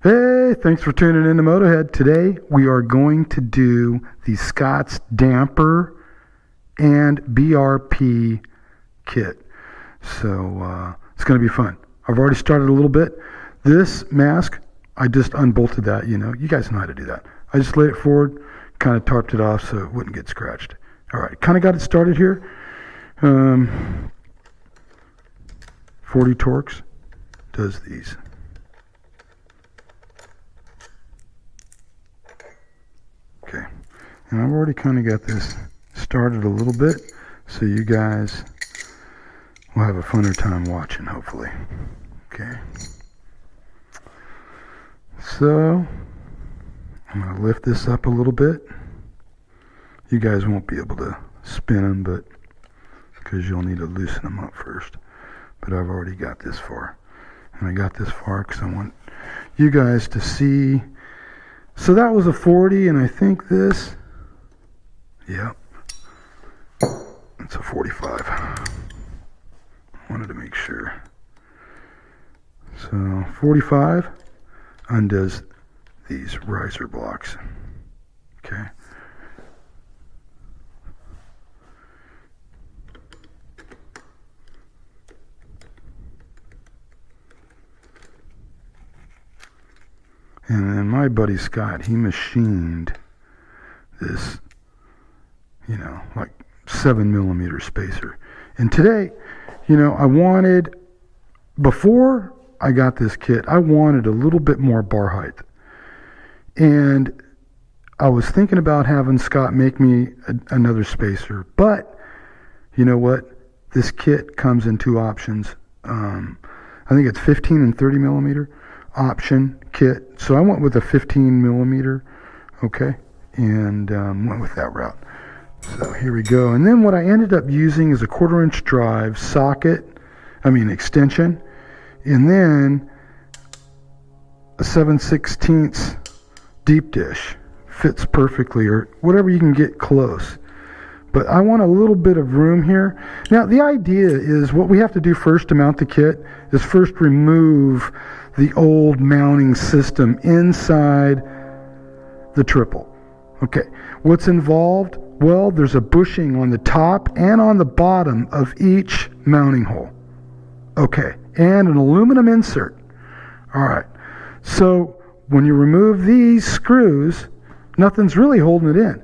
Hey, thanks for tuning in to MotoHead. Today we are going to do the Scott's damper and BRP kit. So it's going to be fun. I've already started a little bit. This mask, I just unbolted that, you guys know how to do that. I just laid it forward, kind of tarped it off so it wouldn't get scratched. All right, kind of got it started here. 40 Torx does these. Okay, and I've already kind of got this started a little bit, so you guys will have a funner time watching, hopefully. Okay, so I'm going to lift this up a little bit. You guys won't be able to spin them, but because you'll need to loosen them up first. But I've already got this far, and I got this far because I want you guys to see. So that was a 40, and I think this, yep, it's a 45. I wanted to make sure. So 45 undoes these riser blocks. Okay. And then my buddy Scott, he machined this, like 7mm spacer. And today, before I got this kit, I wanted a little bit more bar height. And I was thinking about having Scott make me another spacer. But, you know what? This kit comes in two options. I think it's 15 and 30mm option kit. So I went with a 15mm, okay, and went with that route. So here we go. And then what I ended up using is a 1/4-inch drive extension, and then a 7/16 deep dish. Fits perfectly, or whatever you can get close. But I want a little bit of room here. Now, the idea is what we have to do first to mount the kit is first remove the old mounting system inside the triple. Okay, what's involved? Well, there's a bushing on the top and on the bottom of each mounting hole. Okay, and an aluminum insert. All right, so when you remove these screws, nothing's really holding it in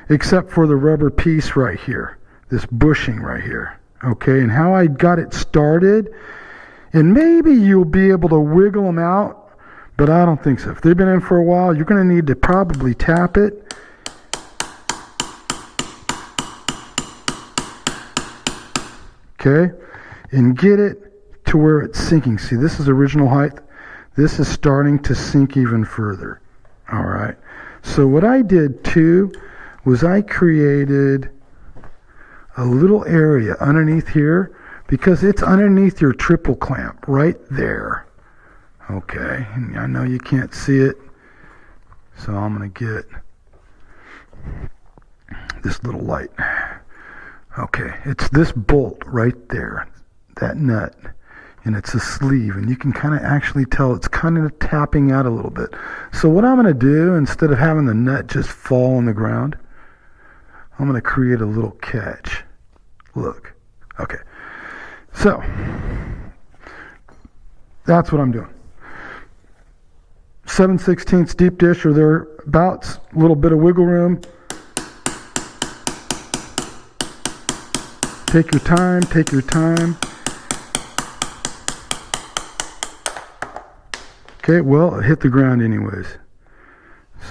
except for the rubber piece right here, this bushing right here. Okay, and how I got it started, and maybe you'll be able to wiggle them out, but I don't think so. If they've been in for a while, you're going to need to probably tap it. Okay, and get it to where it's sinking. See, this is original height. This is starting to sink even further. All right, so what I did too was I created a little area underneath here, because it's underneath your triple clamp right there. Okay, and I know you can't see it, so I'm going to get this little light. Okay, it's this bolt right there, that nut, and it's a sleeve, and you can kind of actually tell it's kind of tapping out a little bit. So what I'm going to do, instead of having the nut just fall on the ground, I'm going to create a little catch. Look. Okay. So, that's what I'm doing. 7/16 deep dish or thereabouts, a little bit of wiggle room. Take your time, take your time. Okay, well, it hit the ground anyways.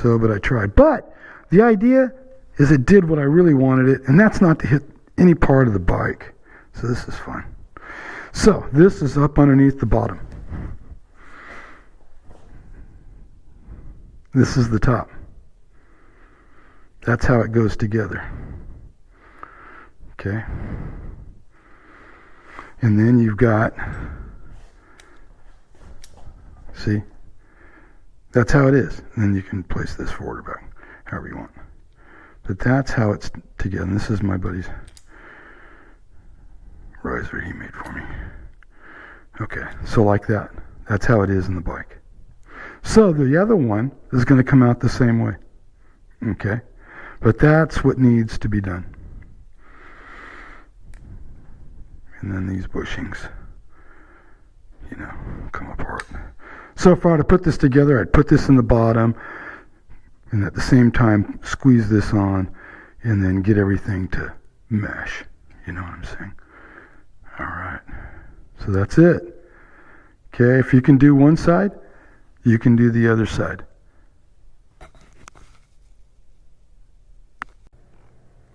So, but I tried. But the idea is it did what I really wanted it, and that's not to hit any part of the bike. So this is fun. So this is up underneath the bottom. This is the top. That's how it goes together. Okay. And then you've got, see, that's how it is. And then you can place this forward or back, however you want. But that's how it's together. And this is my buddy's riser he made for me. Okay, so like that. That's how it is in the bike. So the other one is going to come out the same way. Okay? But that's what needs to be done. And then these bushings, come apart. So if I were to put this together, I'd put this in the bottom and at the same time squeeze this on and then get everything to mesh. You know what I'm saying? All right. So that's it. Okay, if you can do one side, you can do the other side.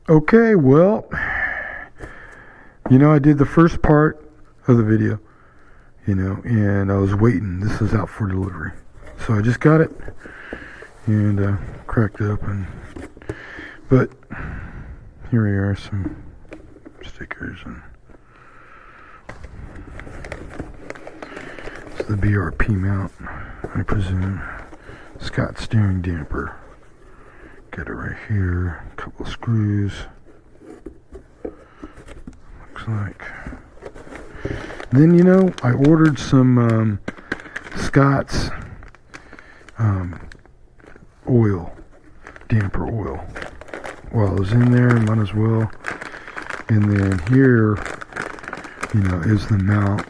Okay, well, I did the first part of the video, and I was waiting. This is out for delivery. So I just got it and cracked it open. But here we are, some stickers, and it's the BRP mount, I presume. Scott steering damper. Got it right here. A couple of screws. Looks like. Then, I ordered some Scott's oil, damper oil. While I was in there, might as well. And then here, is the mount,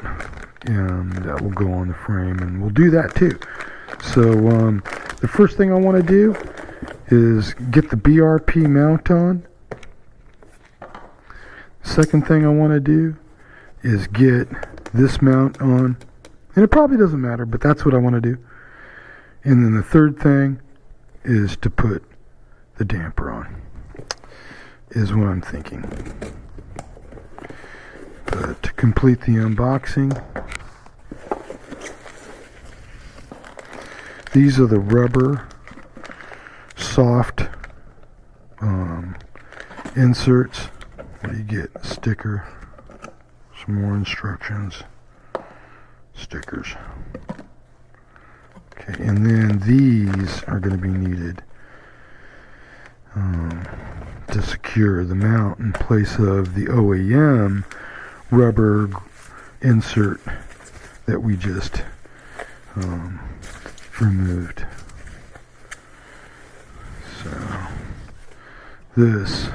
and that will go on the frame, and we'll do that too. So the first thing I want to do is get the BRP mount on. Second thing I want to do is get this mount on, and it probably doesn't matter, but that's what I want to do. And then the third thing is to put the damper on, is what I'm thinking. But to complete the unboxing, these are the rubber soft inserts. What do you get? A sticker, some more instructions, stickers. Okay, and then these are going to be needed to secure the mount in place of the OEM rubber insert that we just removed. So this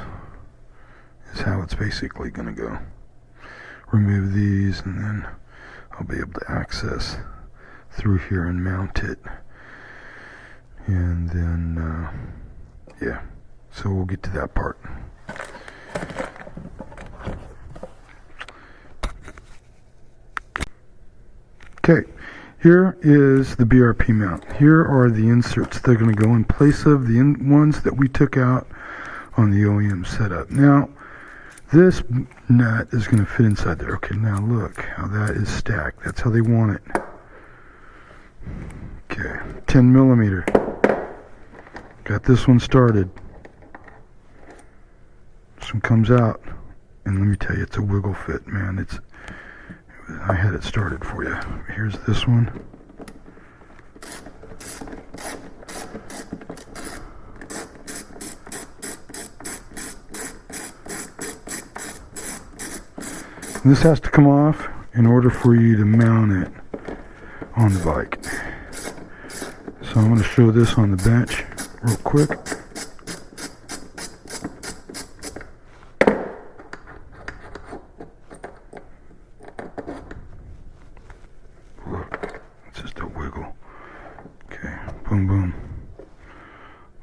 is how it's basically going to go. Remove these, and then I'll be able to access through here and mount it. And then so we'll get to that part. Okay, here is the BRP mount. Here are the inserts that are going to go in place of the ones that we took out on the OEM setup. Now, this nut is going to fit inside there. Okay, now look how that is stacked. That's how they want it. Okay, 10 millimeter. Got this one started. This one comes out, and let me tell you, it's a wiggle fit, man. I had it started for you. Here's this one. And this has to come off in order for you to mount it on the bike. So I'm going to show this on the bench real quick. Look, it's just a wiggle. Okay, boom, boom.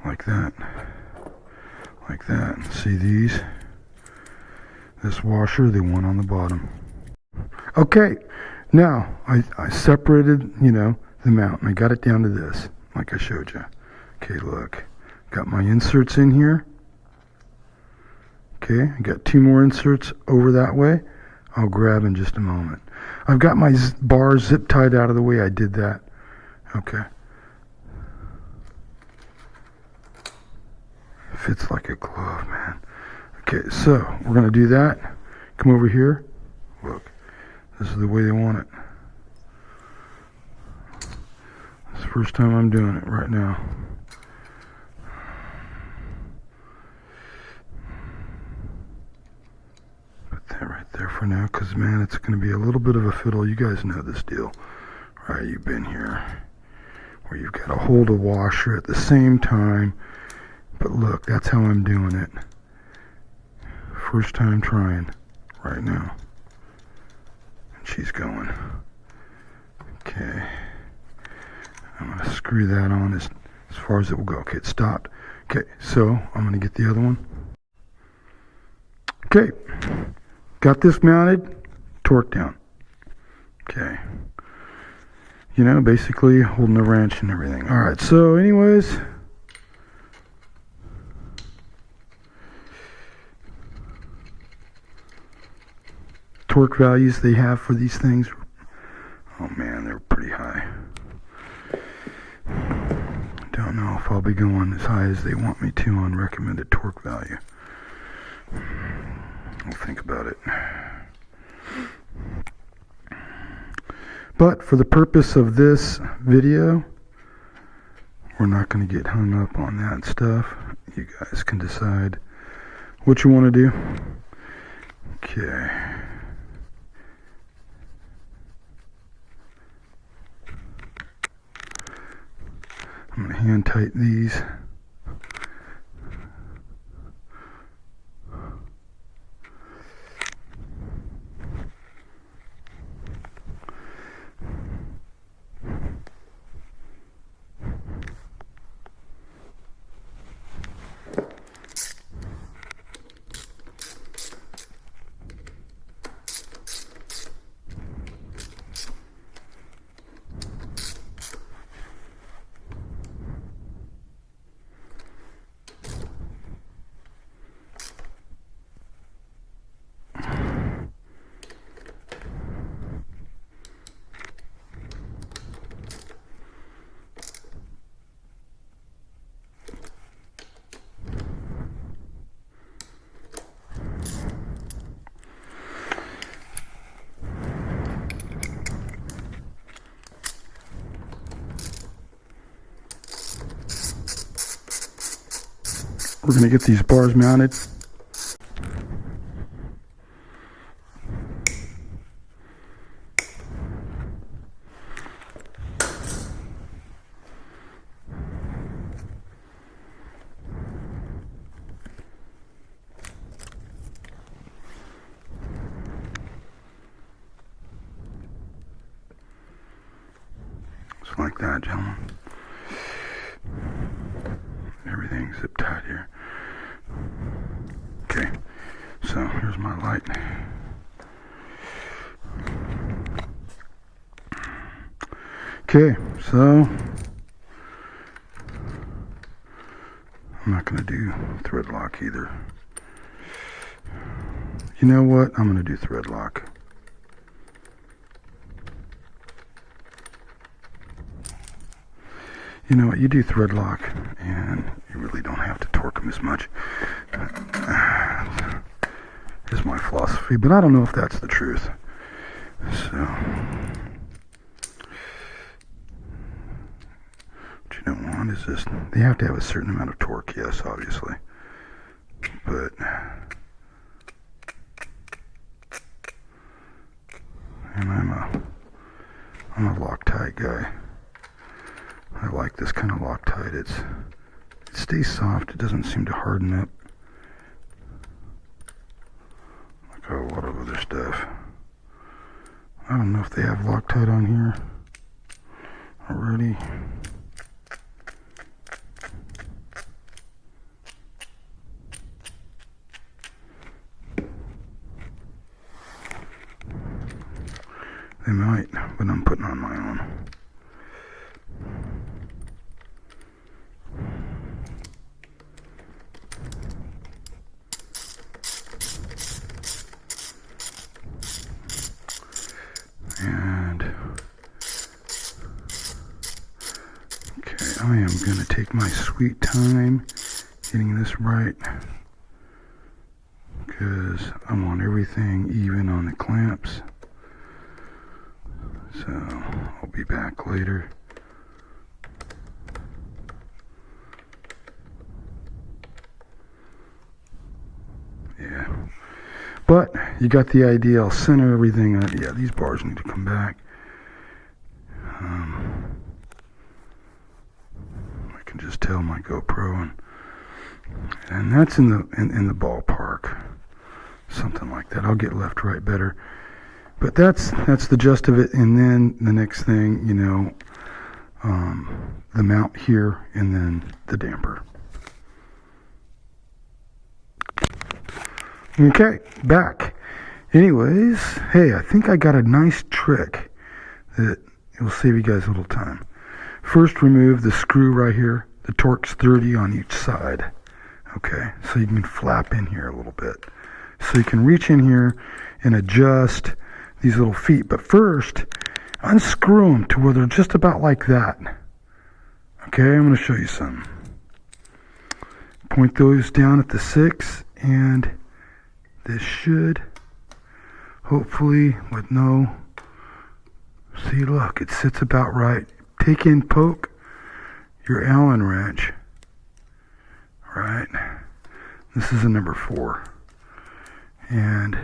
Like that. Like that. See these? This washer, the one on the bottom. Okay, now I separated, the mount, and I got it down to this, like I showed you. Okay, look, got my inserts in here. Okay, I got two more inserts over that way. I'll grab in just a moment. I've got my bars zip tied out of the way. I did that. Okay. Fits like a glove, man. Okay, so we're going to do that. Come over here. Look, this is the way they want it. It's the first time I'm doing it right now. Put that right there for now, because, man, it's going to be a little bit of a fiddle. You guys know this deal, right? You've been here. where you've got to hold a washer at the same time. But look, that's how I'm doing it. First time trying right now. And she's going. Okay. I'm going to screw that on as far as it will go. Okay, it stopped. Okay, so I'm going to get the other one. Okay. Got this mounted. Torque down. Okay. You know, basically holding the wrench and everything. Alright, so anyways, torque values they have for these things, oh man, they're pretty high. Don't know if I'll be going as high as they want me to on recommended torque value. I'll think about it. But for the purpose of this video, we're not going to get hung up on that stuff. You guys can decide what you want to do. Okay. I'm going to hand tighten these. We're going to get these bars mounted. Just like that, gentlemen. Everything's zip tied here. Okay, so here's my light. Okay, so I'm not going to do thread lock either. You know what? I'm going to do thread lock. You know what, you do thread lock and you really don't have to torque them as much. Is my philosophy, but I don't know if that's the truth. So, what you don't want is this. They have to have a certain amount of torque, yes, obviously. But, and I'm a Loctite guy. I like this kind of Loctite. It stays soft. It doesn't seem to harden up like a lot of other stuff. I don't know if they have Loctite on here already. They might, but I'm putting on my own. And okay, I am going to take my sweet time getting this right because I want everything even on the clamps. So I'll be back later. Yeah. But you got the idea. I'll center everything up. Yeah, these bars need to come back. can just tell my GoPro, and that's in the ballpark, something like that. I'll get left, right better, but that's the gist of it. And then the next thing, you know, the mount here, and then the damper. Okay, back. Anyways, hey, I think I got a nice trick that will save you guys a little time. First, remove the screw right here. The torque's 30 on each side. Okay, so you can flap in here a little bit. So you can reach in here and adjust these little feet. But first, unscrew them to where they're just about like that. Okay, I'm going to show you some. Point those down at the 6, and this should, hopefully, with no, see, look, it sits about right. Take in, poke your Allen wrench, right? This is a number 4. And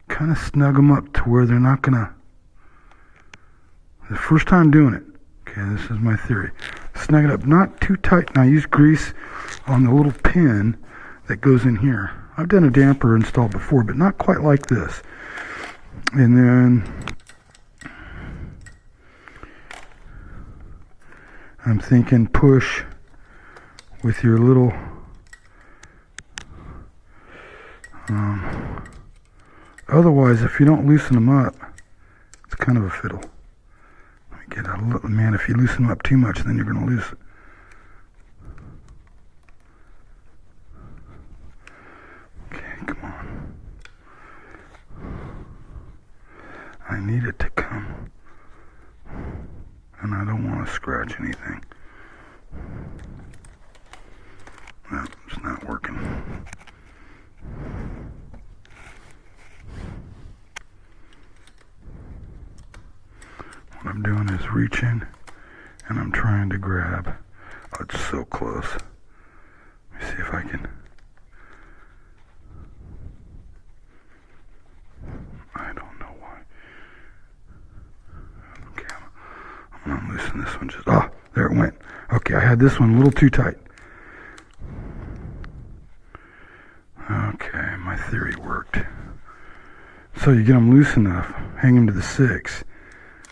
kind of snug them up to where they're not gonna, the first time doing it, okay, this is my theory. Snug it up, not too tight. Now use grease on the little pin that goes in here. I've done a damper install before, but not quite like this. And then I'm thinking push with your little otherwise, if you don't loosen them up, it's kind of a fiddle. Let me get a little, man, if you loosen them up too much, then you're going to lose it. Okay, come on. I need it to come. And I don't want to scratch anything. No, it's not working. What I'm doing is reaching, and I'm trying to grab. Oh, it's so close. Let me see if I can. I don't know why. Okay, I'm gonna loosen this one. Just there it went. Okay, I had this one a little too tight. Okay, my theory worked. So you get them loose enough, hang them to the 6,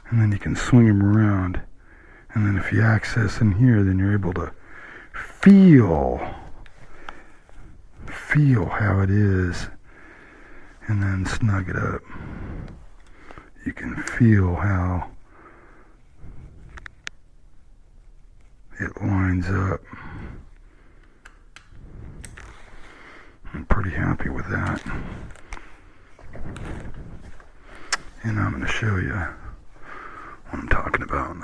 and then you can swing them around. And then if you access in here, then you're able to feel how it is, and then snug it up. You can feel how it lines up. I'm pretty happy with that. And I'm going to show you what I'm talking about.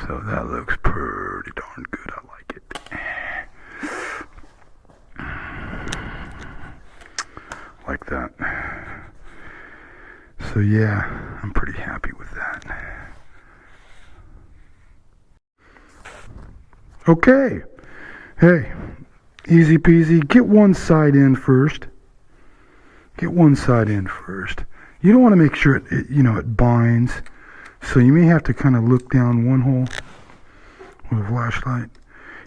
So that looks pretty darn good. I like it. Like that. So yeah, I'm pretty happy with that. Okay. Hey, easy peasy. Get one side in first. Get one side in first. You don't want to make sure it binds. So you may have to kind of look down one hole with a flashlight.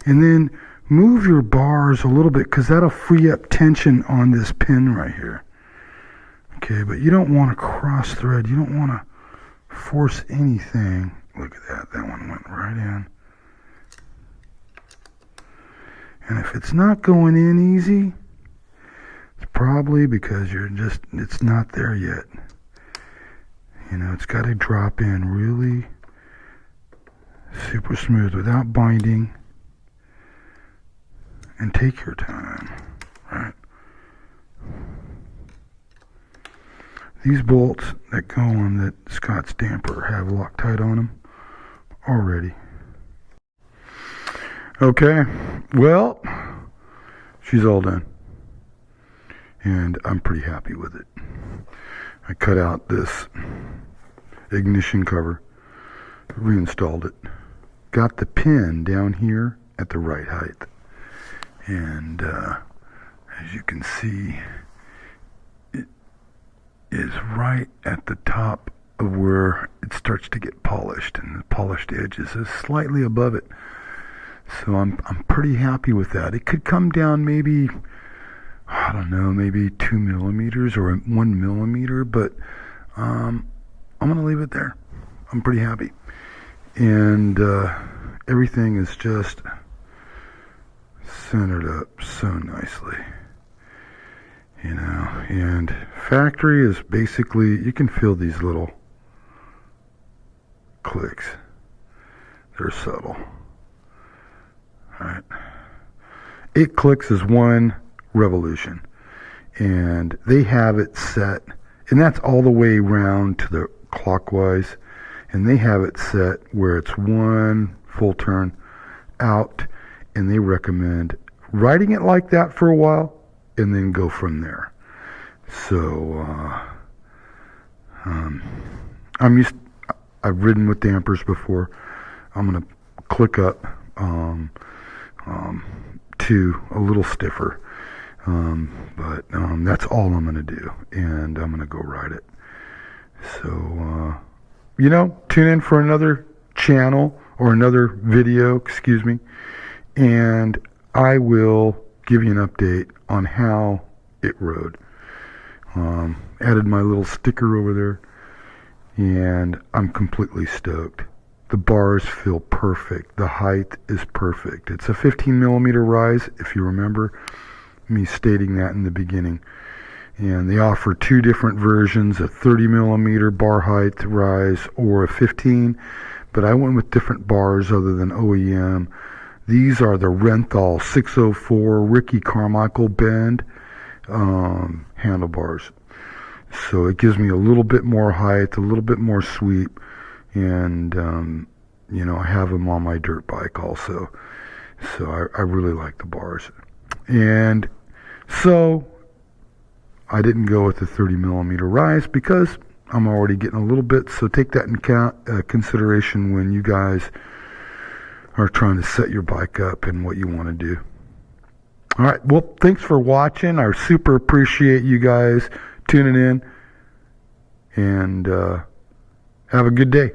And then move your bars a little bit, because that'll free up tension on this pin right here. Okay, but you don't want to cross thread. You don't want to force anything. Look at that. That one went right in. And if it's not going in easy, it's probably because it's not there yet. It's got to drop in really super smooth without binding. And take your time, right? These bolts that go on that Scott's damper have Loctite on them already. Okay, well, she's all done. And I'm pretty happy with it. I cut out this ignition cover, reinstalled it, got the pin down here at the right height. And as you can see, it is right at the top of where it starts to get polished, and the polished edges is slightly above it. So I'm pretty happy with that. It could come down maybe, I don't know, maybe 2 millimeters or 1 millimeter, but I'm going to leave it there. I'm pretty happy. And everything is just centered up so nicely. You know, and factory is basically, you can feel these little clicks. They're subtle. Alright. 8 clicks is 1 revolution. And they have it set, and that's all the way around to the clockwise. And they have it set where it's 1 full turn out, and they recommend riding it like that for a while and then go from there. So I've ridden with dampers before. I'm going to click up to a little stiffer, but that's all I'm going to do, and I'm going to go ride it. So tune in for another channel or another video, excuse me, and I will give you an update on how it rode. Added my little sticker over there, and I'm completely stoked. The bars feel perfect. The height is perfect. It's a 15 millimeter rise, if you remember me stating that in the beginning. And they offer 2 different versions, a 30 millimeter bar height rise or a 15, but I went with different bars other than OEM. These are the Renthal 604 Ricky Carmichael bend handlebars. So it gives me a little bit more height, a little bit more sweep, and I have them on my dirt bike also. So I really like the bars. And so I didn't go with the 30 millimeter rise because I'm already getting a little bit, so take that in consideration when you guys are trying to set your bike up and what you want to do. All right, well, thanks for watching. I super appreciate you guys tuning in, and have a good day.